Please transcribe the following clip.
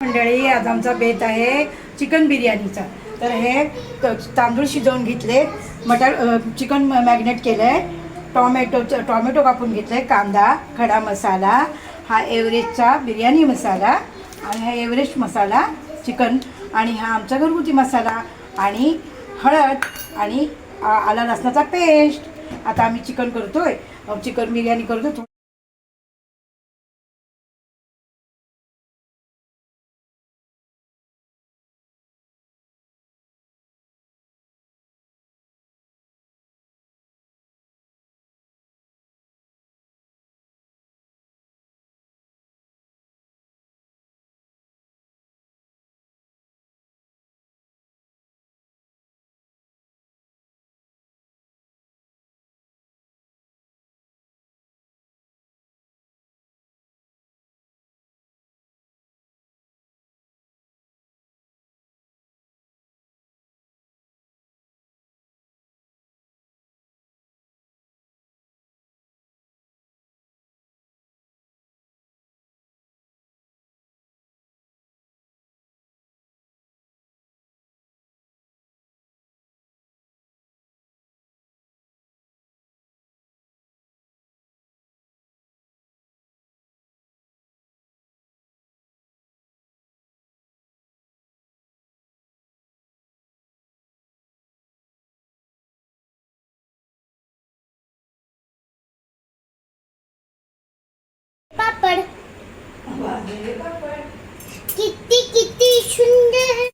मंडळी, आज आमचा बेत आहे चिकन बिर्याणीचा. तर हे तांदूळ शिजवून घेतले, चिकन मॅग्नेट केलं आहे, टॉमॅटो कापून घेतलं आहे, कांदा, खडा मसाला, हा एव्हरेस्टचा बिर्याणी मसाला आणि हा एव्हरेस्ट मसाला चिकन, आणि हा आमचा घरगुती मसाला आणि हळद आणि आला लसणाचा पेस्ट. आता आम्ही चिकन करतोय, चिकन बिर्याणी करतो. पापड़ कितनी कितनी सुंदर है।